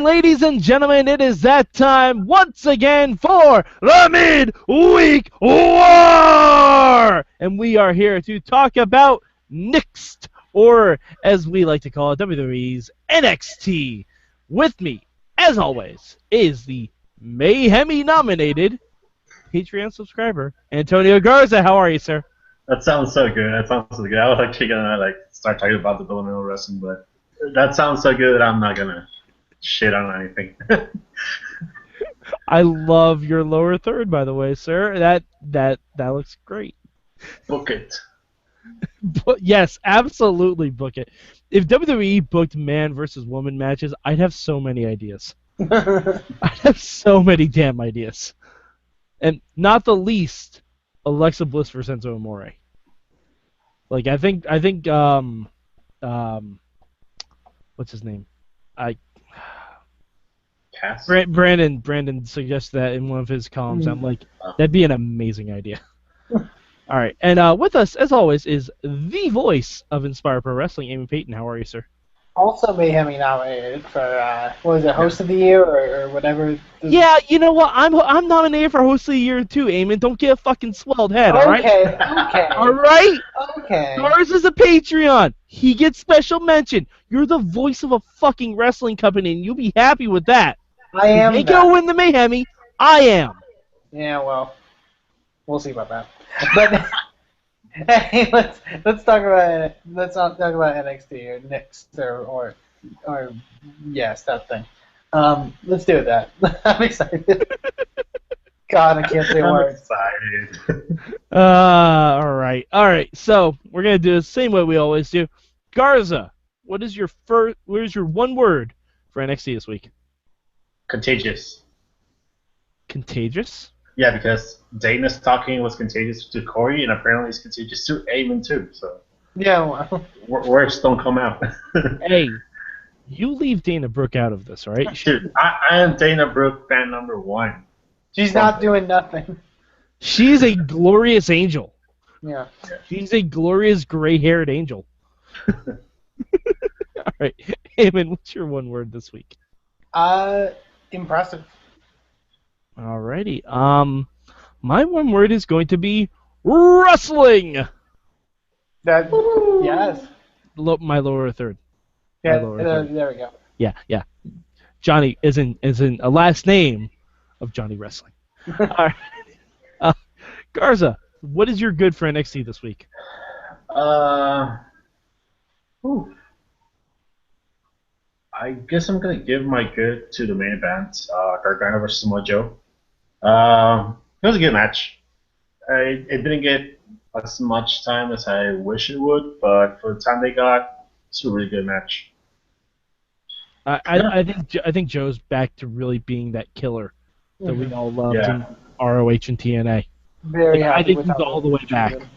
ladies and gentlemen, it is that time once again for the Midweek War! And we are here to talk about NXT, or as we like to call it, WWE's NXT. With me, as always, is the Mayhemmy-nominated Patreon subscriber, Tonio Garza. How are you, sir? That sounds so good. I was actually gonna start talking about the Bill wrestling, but that sounds so good that I'm not gonna shit on anything. I love your lower third, by the way, sir. That looks great. Book it. But yes, absolutely book it. If WWE booked man versus woman matches, I'd have so many ideas. I'd have so many damn ideas. And not the least, Alexa Bliss versus Enzo Amore. Like I think what's his name? Cass? Brandon suggested that in one of his columns. I'm like, that'd be an amazing idea. All right, and with us, as always, is the voice of Inspire Pro Wrestling, Eamon Paton. How are you, sir? Also Mayhemmy nominated for, what was it, Host of the Year or whatever? Yeah, you know what? I'm nominated for Host of the Year too, Eamon. Don't get a fucking swelled head, all right? Okay. All right? Okay. Ours is a Patreon. He gets special mention. You're the voice of a fucking wrestling company, and you'll be happy with that. I am. You ain't gonna win the Mayhemmy. I am. Yeah, well, we'll see about that. But hey, let's talk about NXT or Knicks or yes, that thing. Let's do that. I'm excited. God, I can't say words. I'm excited. All right. So we're gonna do the same way we always do. Garza, what is your one word for NXT this week? Contagious. Contagious? Yeah, because Dana's talking was contagious to Corey, and apparently it's contagious to Eamon too. So yeah, well. Words don't come out. Hey, you leave Dana Brooke out of this, all right? Dude, I am Dana Brooke fan number 1. She's not doing nothing. She's a glorious angel. Yeah. She's a glorious gray-haired angel. All right, Eamon, what's your one word this week? Impressive. Alrighty. My one word is going to be wrestling. Yes. My lower third. Yeah. Third. There we go. Yeah. Johnny isn't a last name of Johnny Wrestling. All right. Garza, what is your good for NXT this week? I guess I'm gonna give my good to the main event, Gargano versus Samoa Joe. It was a good match. It didn't get as much time as I wish it would, but for the time they got, it's a really good match. I think Joe's back to really being that killer that we all loved in ROH and TNA. Very happy I think with he's how all the way back. treated.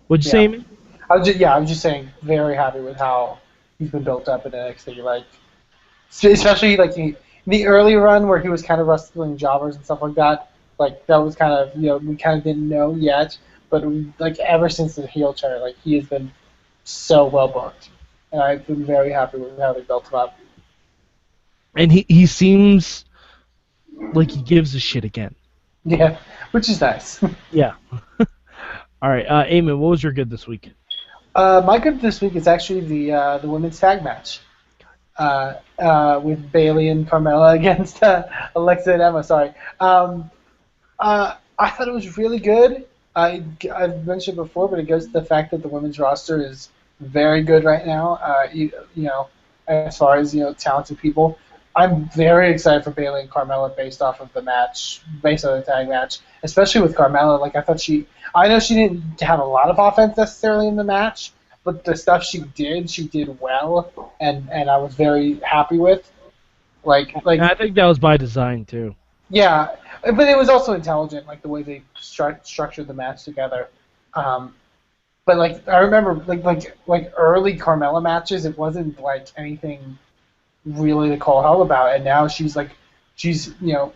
What'd you say, man? I was just saying, very happy with how he's been built up in NXT. Like, especially like the early run where he was kind of wrestling jobbers and stuff like that. Like that was kind of we kind of didn't know yet, but like ever since the heel turn, like he has been so well booked, and I've been very happy with how they built him up. And he seems like he gives a shit again. Yeah, which is nice. Yeah. All right, Eamon, what was your good this week? My good this week is actually the women's tag match with Bayley and Carmella against Alexa and Emma. Sorry. I thought it was really good. I've mentioned before, but it goes to the fact that the women's roster is very good right now. As far as talented people. I'm very excited for Bayley and Carmella based off of the tag match, especially with Carmella. Like I know she didn't have a lot of offense necessarily in the match, but the stuff she did well, and I was very happy with. Like I think that was by design too. Yeah, but it was also intelligent, like the way they structured the match together. But like I remember, like early Carmella matches, it wasn't like anything really to call hell about, and now she's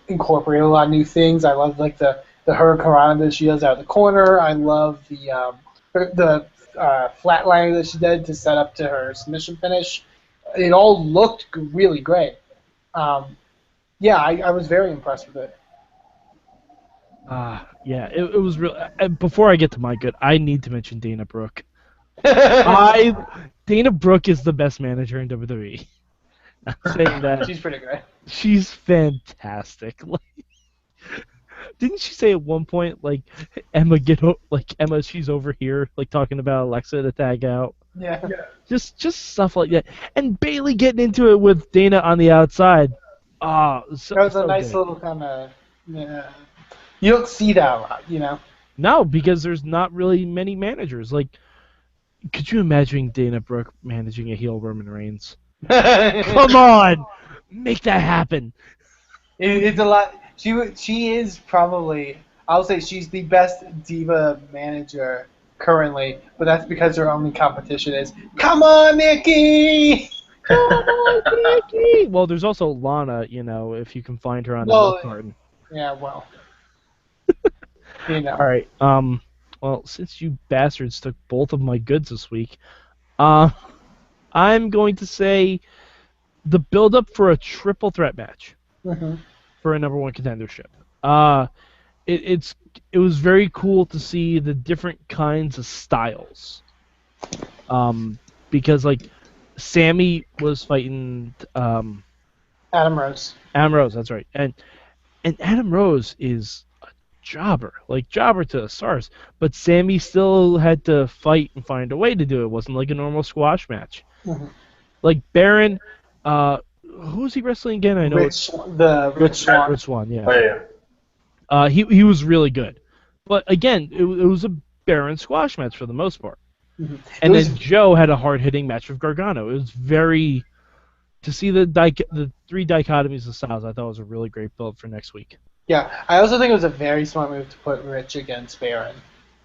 incorporated a lot of new things. I love like the Hurricanrana that she does out of the corner. I love the flatliner that she did to set up to her submission finish. It all looked really great. Yeah, I was very impressed with it. Yeah, it was real. Before I get to my good, I need to mention Dana Brooke. Dana Brooke is the best manager in WWE. I'm saying that. She's pretty good. She's fantastic. Like, didn't she say at one point, like, Emma, she's over here, like, talking about Alexa to tag out? Yeah. Just stuff like that. And Bayley getting into it with Dana on the outside. That was a nice little kind of. Yeah. You don't see that a lot, you know. No, because there's not really many managers. Like, could you imagine Dana Brooke managing a heel Roman Reigns? Come on, make that happen. It's a lot. She is probably. I'll say she's the best diva manager currently, but that's because her only competition is "Come on, Nikki." Come on, Nikki. Well, there's also Lana. You know, if you can find her on the milk carton. Yeah, well. You know. All right. Well, since you bastards took both of my goods this week, I'm going to say the build-up for a triple threat match for a number one contendership. It was very cool to see the different kinds of styles. Because like Sammy was fighting Adam Rose. Adam Rose, that's right, and Adam Rose is jobber to the stars, but Sammy still had to fight and find a way to do it. It wasn't like a normal squash match. Like Baron, who was he wrestling again? I know Rich Swann. Yeah. Oh, yeah. He was really good, but again, it was a Baron squash match for the most part. And then Joe had a hard hitting match with Gargano. It was very to see the three dichotomies of styles. I thought it was a really great build for next week. Yeah, I also think it was a very smart move to put Rich against Baron.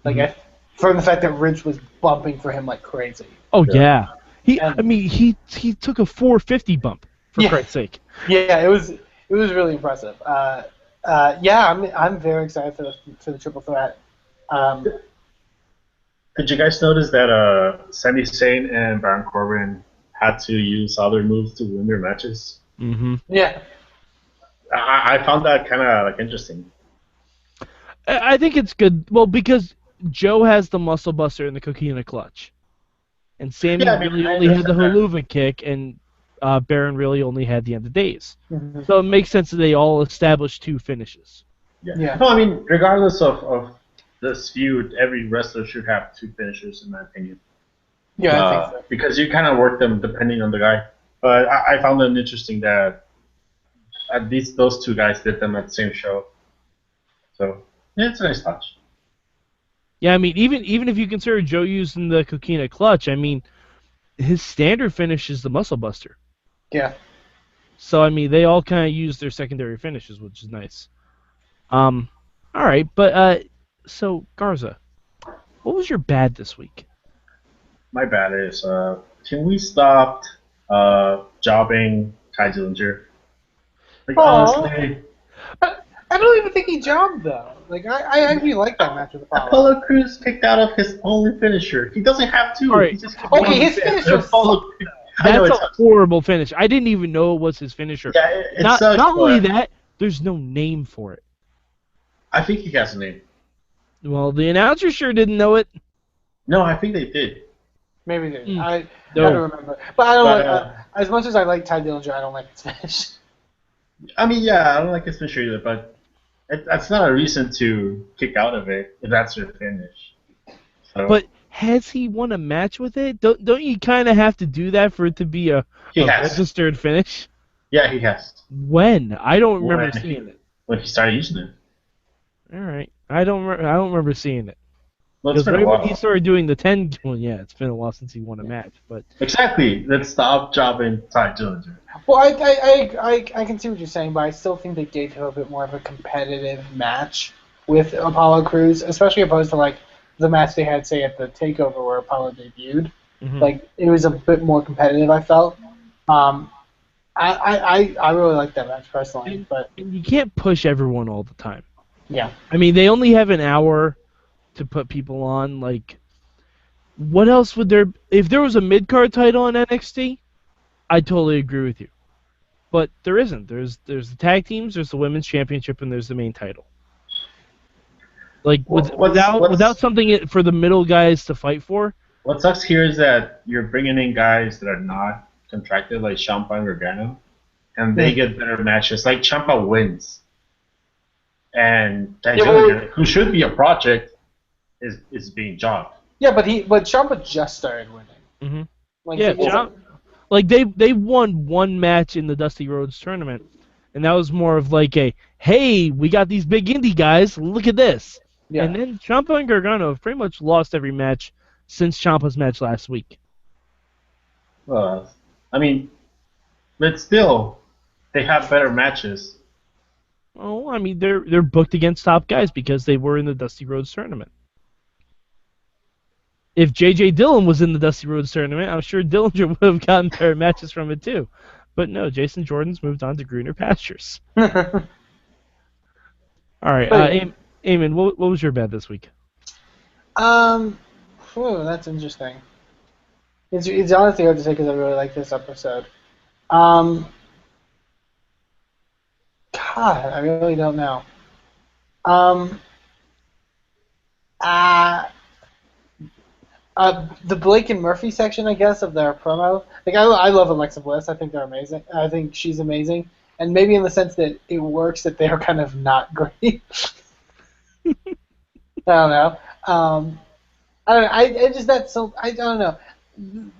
Like, from the fact that Rich was bumping for him like crazy. Oh yeah, he took a 450 bump for Christ's sake. Yeah, it was really impressive. Yeah, I'm very excited for the triple threat. Did you guys notice that Sami Zayn and Baron Corbin had to use other moves to win their matches? Yeah. I found that kind of like interesting. I think it's good. Well, because Joe has the muscle buster and the coquina clutch, and Sammy really only had the haluva kick, and Baron really only had the end of days. So it makes sense that they all established two finishes. Yeah. No, I mean, regardless of this feud, every wrestler should have two finishers, in my opinion. Yeah, I think so. Because you kind of work them depending on the guy. But I found it interesting that at least those two guys did them at the same show. So, yeah, it's a nice touch. Yeah, I mean, even if you consider Joe using the coquina clutch, I mean, his standard finish is the muscle buster. Yeah. So, I mean, they all kind of use their secondary finishes, which is nice. All right, but, so, Garza, what was your bad this week? My bad is, can we stop jobbing Ty Dillinger? Like, honestly, I don't even think he jobbed though. Like I actually like that match with Apollo. Apollo Crews kicked out of his only finisher. He doesn't have to. All right. He just His finisher. That's a horrible finish. I didn't even know it was his finisher. Yeah, it not sucks, only but that, there's no name for it. I think he has a name. Well, the announcer sure didn't know it. No, I think they did. Maybe they did. I don't remember. But I don't as much as I like Ty Dillinger, I don't like his finish. I mean, yeah, I don't like his finisher either, but that's not a reason to kick out of it if that's your finish. So, But has he won a match with it? Don't you kind of have to do that for it to be a registered finish? Yeah, he has. When? I don't remember seeing it. When he started using it. All right, I don't remember seeing it. Well, it's Because been a while. when he started doing the 10, well, yeah, it's been a while since he won a match, but Exactly. Let's stop jobbing Ty Dillinger. Well, I can see what you're saying, but I still think they gave him a bit more of a competitive match with Apollo Crews, especially opposed to like the match they had, say, at the Takeover where Apollo debuted. Like it was a bit more competitive, I felt. I really like that match personally, but you can't push everyone all the time. yeah. I mean, they only have an hour to put people on. Like, what else would there? If there was a mid-card title in NXT, I totally agree with you. but there isn't. There's the tag teams, there's the women's championship, and there's the main title. Like without something for the middle guys to fight for. What sucks here is that you're bringing in guys that are not contracted, like Ciampa and Gargano, and they get better matches. Like Ciampa wins, and who should be a project is being jobbed. Yeah, but Ciampa just started winning. Mm-hmm. Like, yeah, like they won one match in the Dusty Rhodes tournament, and that was more of like a, hey, we got these big indie guys, look at this. Yeah. And then Ciampa and Gargano have pretty much lost every match since Ciampa's match last week. Well, I mean, but still, they have better matches. Oh, I mean, they're booked against top guys because they were in the Dusty Rhodes tournament. If J.J. Dillon was in the Dusty Rhodes tournament, I'm sure Dillinger would have gotten better matches from it too. But no, Jason Jordan's moved on to greener pastures. All right, Eamon, what was your bad this week? That's interesting. It's honestly hard to say because I really like this episode. God, I really don't know. The Blake and Murphy section, I guess, of their promo. Like, I love Alexa Bliss. I think they're amazing. I think she's amazing, and maybe in the sense that it works that they're kind of not great. I don't know. I don't know.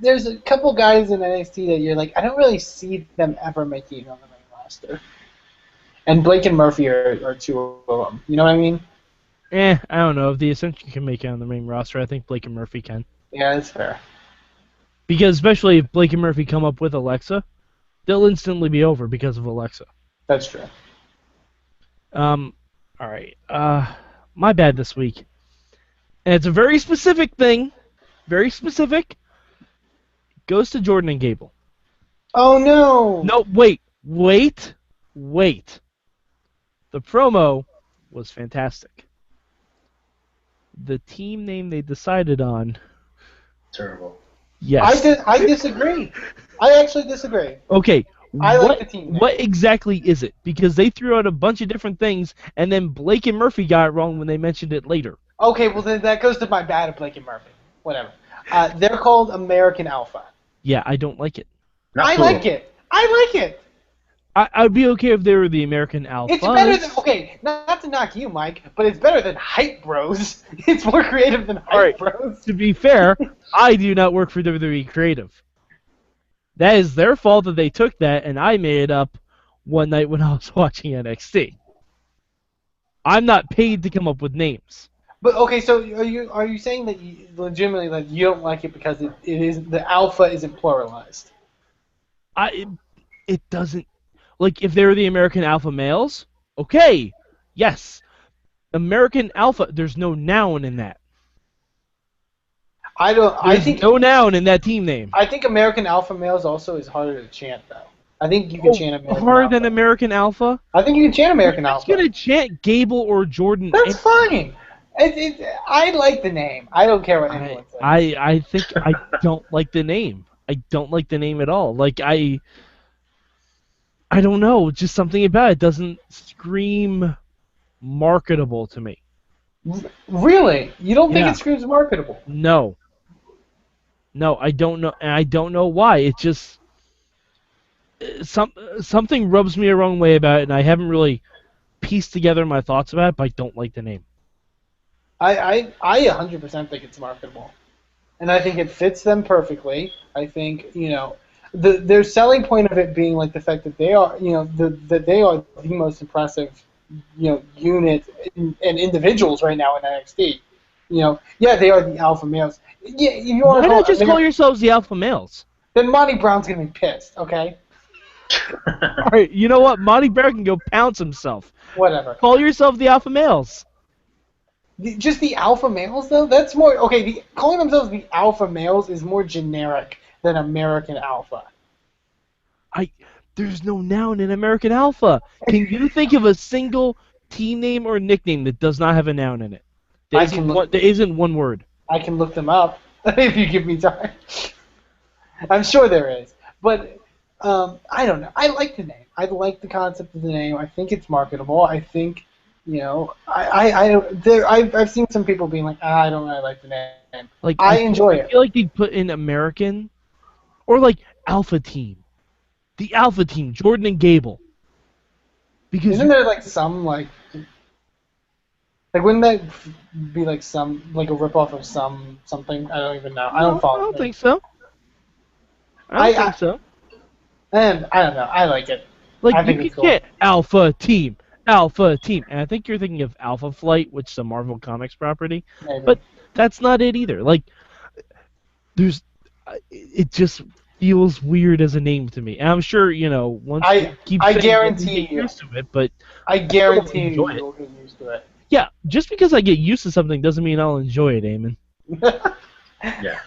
There's a couple guys in NXT that you're like, I don't really see them ever making it on the main roster. And Blake and Murphy are two of them. You know what I mean? I don't know. If the Ascension can make it on the main roster, I think Blake and Murphy can. Yeah, that's fair. Because especially if Blake and Murphy come up with Alexa, they'll instantly be over because of Alexa. That's true. All right. My bad this week. And it's a very specific thing. Very specific. It goes to Jordan and Gable. Oh, no! No, wait. The promo was fantastic. The team name they decided on... Terrible. Yes. I disagree. I actually disagree. Okay. Like the team name. What exactly is it? Because they threw out a bunch of different things, and then Blake and Murphy got it wrong when they mentioned it later. Okay, well then that goes to my bad of Blake and Murphy. Whatever. They're called American Alpha. Yeah, I don't like it. I like it. I'd be okay if they were the American Alpha. It's better than, okay, not to knock you, Mike, but it's better than Hype Bros. It's more creative than Hype Bros. To be fair, I do not work for WWE Creative. That is their fault that they took that, and I made it up one night when I was watching NXT. I'm not paid to come up with names. But okay, so are you saying that you legitimately like you don't like it because it is the alpha isn't pluralized? It doesn't. Like, if they were the American Alpha males, okay, yes. American Alpha, there's no noun in that. I think no noun in that team name. I think American Alpha males also is harder to chant, though. I think you can chant American Alpha. Harder than American Alpha? I think you can chant American Alpha. I'm going to chant Gable or Jordan. That's fine. I like the name. I don't care what anyone says. I think I don't like the name. I don't like the name at all. Like, I don't know, just something about it doesn't scream marketable to me. Really? You don't think it screams marketable? No, I don't know, and I don't know why. It just something rubs me a wrong way about it, and I haven't really pieced together my thoughts about it, but I don't like the name. I 100% think it's marketable, and I think it fits them perfectly. I think, their selling point of it being like the fact that they are, that they are the most impressive, unit and individuals right now in NXT. They are the alpha males. Yeah, if you want Why not just call yourselves the alpha males? Then Monty Brown's gonna be pissed. Okay. All right, you know what? Monty Brown can go pounce himself. Whatever. Call yourself the alpha males. Just the alpha males, though? That's more... Okay, calling themselves the alpha males is more generic than American Alpha. There's no noun in American Alpha. Can you think of a single team name or nickname that does not have a noun in it? There isn't one word. I can look them up if you give me time. I'm sure there is. But I don't know. I like the name. I like the concept of the name. I think it's marketable. I think, I've seen some people being like, I don't really like the name. Like I enjoy it. I feel like they'd put in American or like Alpha Team, the Alpha Team, Jordan and Gable. Because Isn't there like some like wouldn't that be like some like a ripoff of something? I don't even know. I don't follow. I don't think so. I don't think so. And I don't know. I like it. Like, I think you it's can cool. get Alpha Team, Alpha Team. And I think you're thinking of Alpha Flight, which is a Marvel Comics property. Maybe. But that's not it either. Like, it just feels weird as a name to me. And I'm sure, once you keep saying guarantee you get used to it, but I guarantee you enjoy it. will get used to it. Yeah, just because I get used to something doesn't mean I'll enjoy it, Eamon. Yeah.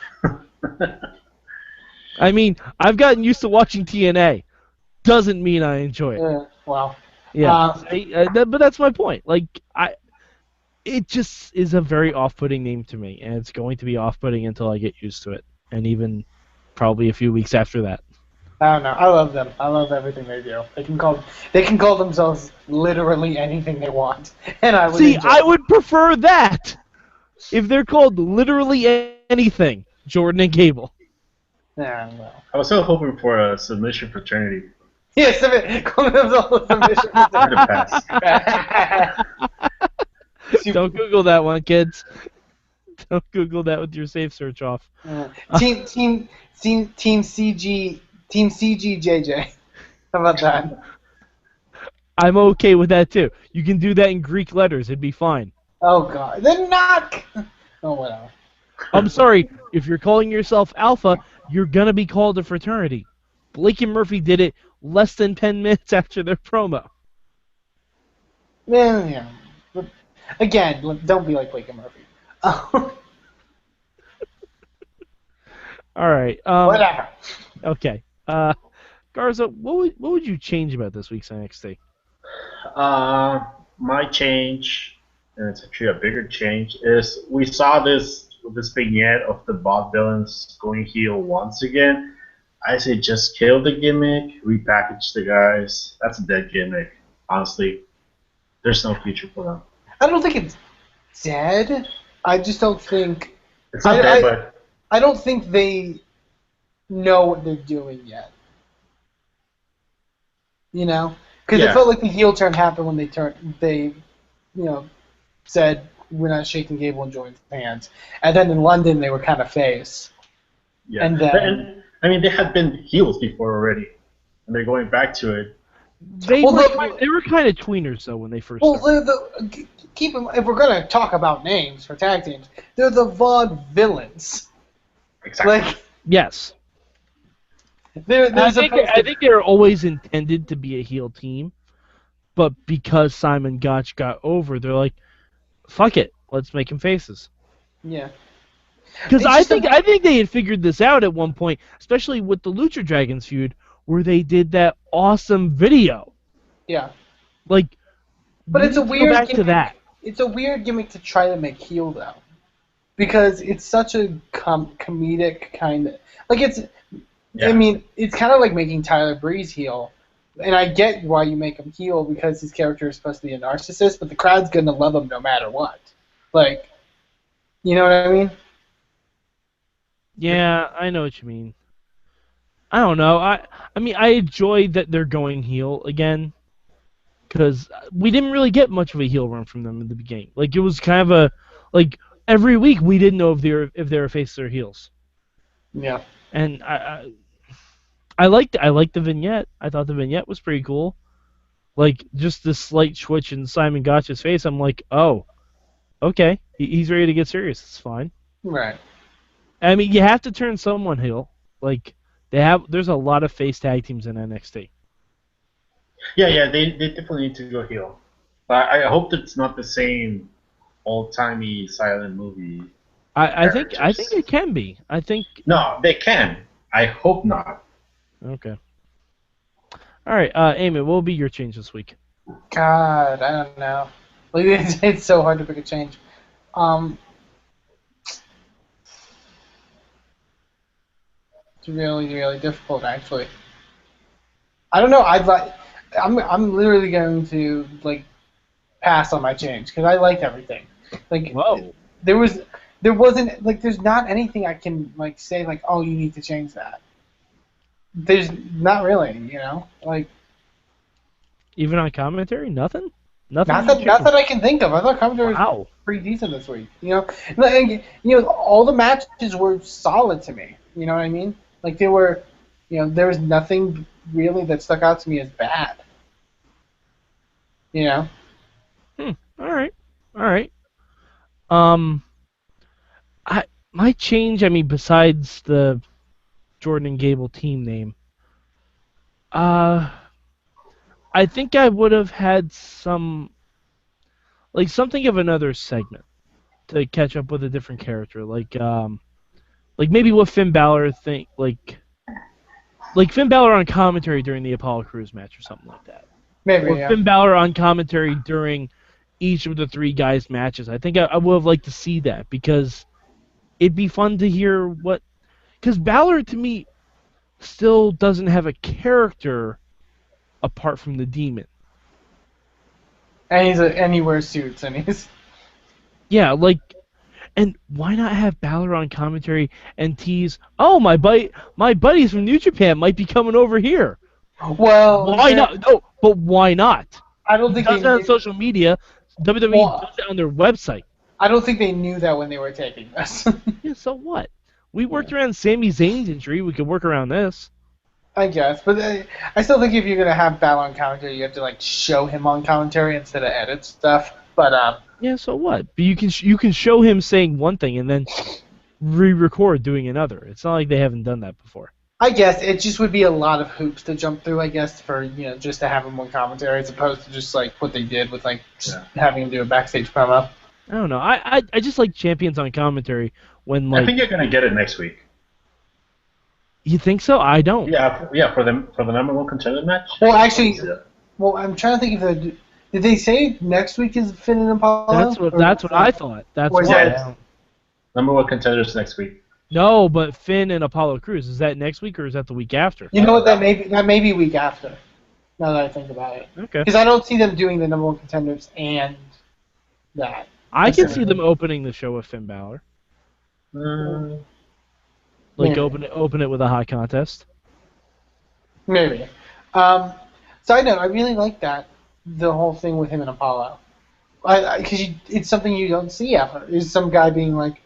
I mean, I've gotten used to watching TNA. Doesn't mean I enjoy it. Well. Yeah, but that's my point. Like, it just is a very off-putting name to me, and it's going to be off-putting until I get used to it, and even probably a few weeks after that. I don't know. I love them. I love everything they do. They can call themselves literally anything they want, and I would enjoy I would prefer that if they're called literally anything. Jordan and Gable. Yeah, well. I was still hoping for a submission fraternity. Yeah, call themselves submission. Don't Google that one, kids. Don't Google that with your safe search off. Team CGJJ. How about that? I'm okay with that too. You can do that in Greek letters. It'd be fine. Oh God, they're not. Oh whatever. I'm sorry. If you're calling yourself Alpha, you're gonna be called a fraternity. Blake and Murphy did it less than 10 minutes after their promo. Yeah. But again, don't be like Blake and Murphy. All right. Whatever. Okay. Garza, what would you change about this week's NXT? My change, and it's actually a bigger change, is we saw this vignette of the Bob villains going heel once again. I say just kill the gimmick, repackage the guys. That's a dead gimmick. Honestly, there's no future for them. I don't think it's dead. I just don't think. It's not dead, but I don't think they know what they're doing yet. Because it felt like the heel turn happened when they said we're not shaking Gable and Jordan's hands, and then in London they were kind of face. Yeah, and then they had been heels before already, and they're going back to it. They were kind of tweeners though when they first started. If we're gonna talk about names for tag teams, they're the Vaude villains. Exactly. Yes. I think they're always intended to be a heel team, but because Simon Gotch got over, they're like, "Fuck it, let's make him faces." Yeah. Because I think they had figured this out at one point, especially with the Lucha Dragons feud, where they did that awesome video. Yeah. Like, but it's a weird go back gimmick. To that. It's a weird gimmick to try to make heel though, because it's such a comedic kind of it's. Yeah. I mean, it's kind of like making Tyler Breeze heel, and I get why you make him heel because his character is supposed to be a narcissist, but the crowd's gonna love him no matter what. You know what I mean? Yeah, I know what you mean. I don't know. I mean, I enjoy that they're going heel again, because we didn't really get much of a heel run from them in the beginning. Like, it was kind of every week we didn't know if they were faces or heels. Yeah. And I liked the vignette. I thought the vignette was pretty cool. Like, just this slight switch in Simon Gotch's face. I'm like, oh, okay, he's ready to get serious. It's fine. Right. I mean, you have to turn someone heel. Like, there's a lot of face tag teams in NXT. Yeah, they definitely need to go heel. But I hope that it's not the same old-timey silent movie. I think it can be. I think. No, they can. I hope not. Okay. All right, Eamon, what will be your change this week? God, I don't know. It's so hard to pick a change. It's really, really difficult, actually. I don't know. I'm literally going to like pass on my change because I liked everything. Like Whoa. there wasn't like there's not anything I can like say like, oh, you need to change that. There's not really, like Even on commentary, nothing. Nothing. not that I can think of. I thought commentary was Wow. pretty decent this week. Like, all the matches were solid to me. You know what I mean? Like they were, there was nothing really that stuck out to me as bad. You know? All right. All right. Um, my change. I mean, besides the Jordan and Gable team name, I think I would have had something of another segment to catch up with a different character, like maybe what Finn Balor like Finn Balor on commentary during the Apollo Crews match or something like that. Maybe, Or yeah. Finn Balor on commentary during each of the three guys' matches. I think I would have liked to see that because it'd be fun to hear because Balor to me still doesn't have a character apart from the Demon. And he wears suits and he's. Yeah, and why not have Balor on commentary and tease? Oh, my buddies from New Japan might be coming over here. Well, Why not? No, but why not? I don't He think does they it on knew, social media. WWE does it on their website. I don't think they knew that when they were taking this. Yeah, so what? We worked around Sami Zayn's injury. We could work around this. I guess, but I still think if you're gonna have Balor on commentary, you have to like show him on commentary instead of edit stuff. But Yeah, so what? But you can show him saying one thing and then re-record doing another. It's not like they haven't done that before. I guess it just would be a lot of hoops to jump through. I guess for just to have him on commentary as opposed to just like what they did with like just having him do a backstage promo. I don't know. I just like champions on commentary when I think you're gonna get it next week. You think so? I don't. Yeah, for the number one contender match. Well, actually, I'm trying to think if did they say next week is Finn and Apollo? That's what I thought. That's Or is why. that- Number one contenders next week. No, but Finn and Apollo Crews, is that next week or is that the week after? You know what? That may be week after. Now that I think about it, Okay. because I don't see them doing the number one contenders and that. I can see them opening the show with Finn Balor. Like Maybe. open it with a hot contest. Maybe. Side note, I really like the whole thing with him and Apollo. Because it's something you don't see ever. Is some guy being like,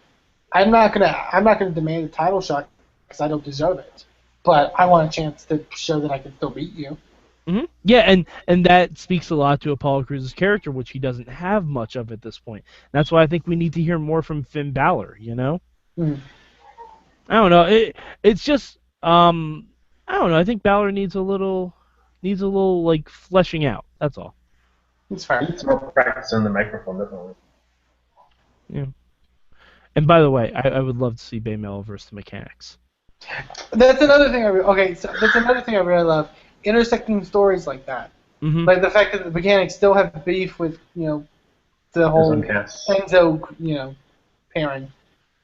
I'm not gonna demand a title shot because I don't deserve it, but I want a chance to show that I can still beat you. Mm-hmm. Yeah, and that speaks a lot to Apollo Crews' character, which he doesn't have much of at this point. That's why I think we need to hear more from Finn Balor. Mm-hmm. I don't know. It's just I don't know. I think Balor needs a little like fleshing out. That's all. It's fair. It's more practice on the microphone, definitely. Yeah. And by the way, I would love to see BayMella versus the Mechanics. That's another thing that's another thing I really love. Intersecting stories like that. Mm-hmm. Like the fact that the Mechanics still have beef with, the whole Enzo, pairing.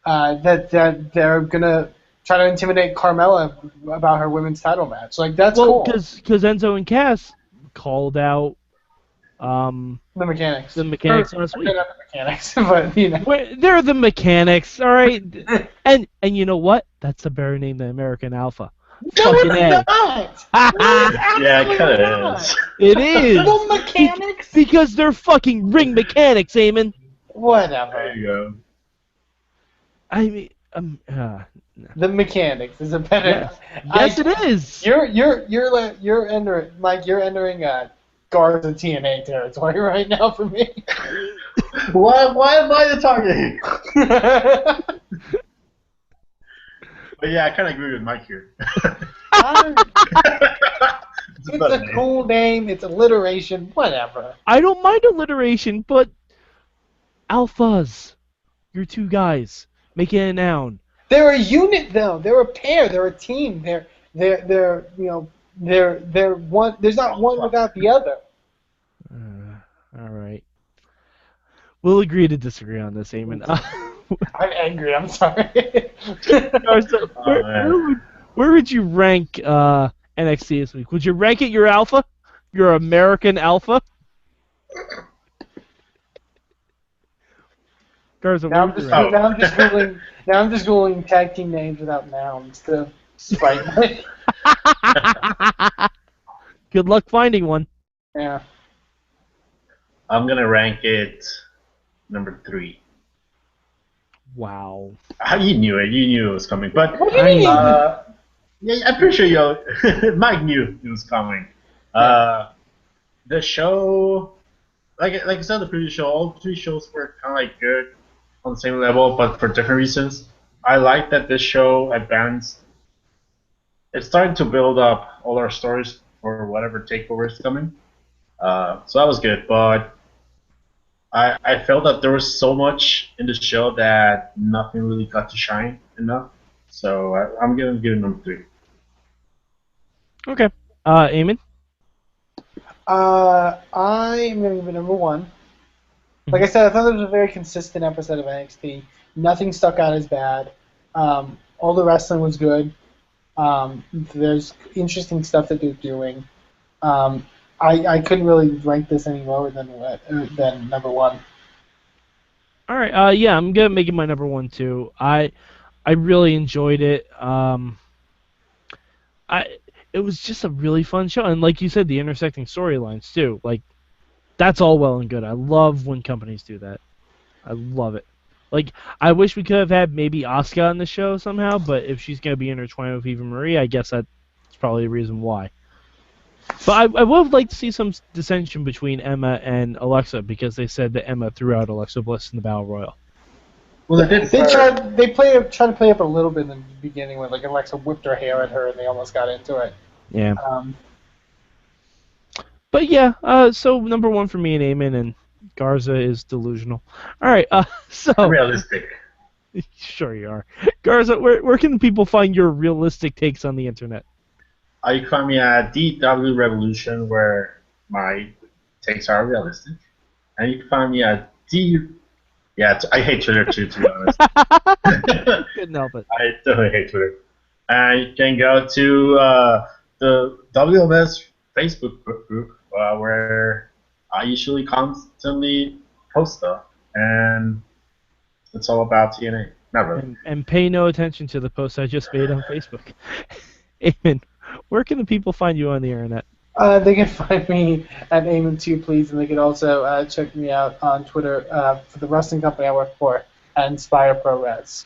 That they're gonna try to intimidate Carmella about her women's title match. Like that's cool. Because Enzo and Cass called out The Mechanics. the Mechanics last week. They're not the Mechanics, but They're the Mechanics, all right. And you know what? That's a better name than American Alpha. Fucking A. Yeah, it kind of is. It is. The Mechanics. Because they're fucking ring mechanics, Eamon. Whatever. There you go. I mean, The Mechanics is a better. Yes, it is. You're entering, Mike. You're entering Garza TNA territory right now for me. Why am I the target? But yeah, I kind of agree with Mike here. It's a cool name. It's alliteration. Whatever. I don't mind alliteration, but alphas, you're two guys. Make it a noun. They're a unit, though. They're a pair. They're a team. They're one. There's not one without the other. All right. We'll agree to disagree on this, Eamon. I'm angry. I'm sorry. Garza, where would you rank NXT this week? Would you rank it your alpha? Your American alpha? Garza, Now what I'm would just you rank? now I'm just googling now I'm just googling tag team names without nouns to spite me. Good luck finding one. Yeah. I'm gonna rank it number 3. Wow. You knew it. You knew it was coming. But What do you mean? yeah, I'm pretty sure Mike knew it was coming. The show, like I said, the previous show, all 3 shows were kind of like good on the same level, but for different reasons. I like that this show advanced. It's starting to build up all our stories for whatever takeover is coming. So that was good, but I felt that there was so much in the show that nothing really got to shine enough. So I'm gonna give it number 3. Okay. Eamon? I am going to give it number 1. Like I said, I thought it was a very consistent episode of NXT. Nothing stuck out as bad. All the wrestling was good. There's interesting stuff that they're doing. I couldn't really rank this any lower than number 1. All right. Yeah, I'm gonna make it my number 1 too. I really enjoyed it. It was just a really fun show, and like you said, the intersecting storylines too. Like, that's all well and good. I love when companies do that. I love it. Like, I wish we could have had maybe Asuka on the show somehow, but if she's gonna be intertwined with Eva Marie, I guess that's probably the reason why. But I would like to see some dissension between Emma and Alexa, because they said that Emma threw out Alexa Bliss in the Battle Royal. Well, they Try to play up a little bit in the beginning when like Alexa whipped her hair at her and they almost got into it. Yeah. But yeah, so number 1 for me and Eamon, and Garza is delusional. All right, so realistic. Sure you are. Garza, where can people find your realistic takes on the internet? You can find me at DW Revolution, where my takes are realistic. And you can find me at I hate Twitter too, to be honest. Couldn't help it. I totally hate Twitter. And you can go to the WMS Facebook group, where I usually constantly post stuff. And it's all about TNA. Not really. And pay no attention to the post I just made on Facebook. Eamon, where can the people find you on the internet? They can find me at Eamon2, please, and they can also check me out on Twitter for the wrestling company I work for, at Inspire Pro Res.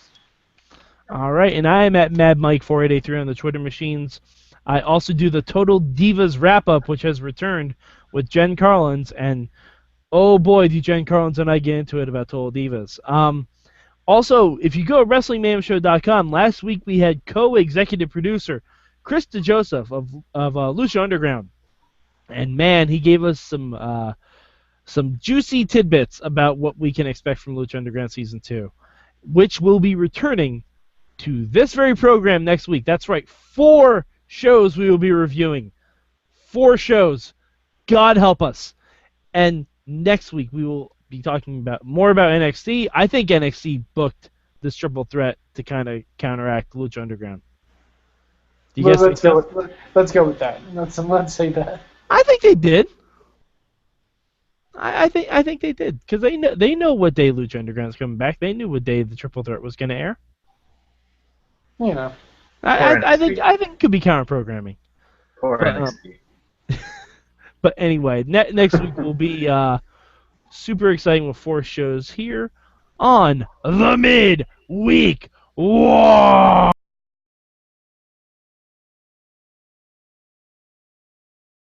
All right, and I am at MadMike4883 on the Twitter machines. I also do the Total Divas wrap-up, which has returned with Jen Carlins, and oh boy, do Jen Carlins and I get into it about Total Divas. Also, if you go to WrestlingMayhemShow.com, last week we had co-executive producer Chris DeJoseph of Lucha Underground. And man, he gave us some juicy tidbits about what we can expect from Lucha Underground Season 2, which will be returning to this very program next week. That's right, 4 shows we will be reviewing. 4 shows. God help us. And next week we will be talking more about NXT. I think NXT booked this triple threat to kind of counteract Lucha Underground. Do you guys think so? Let's go with that. Let's say that. I think they did. I think they did, because they know what day Lucha Underground's coming back. They knew what day the triple threat was going to air. You know. I think it could be counter programming. Or NXT. But anyway, next week will be super exciting with 4 shows here on the Midweek War.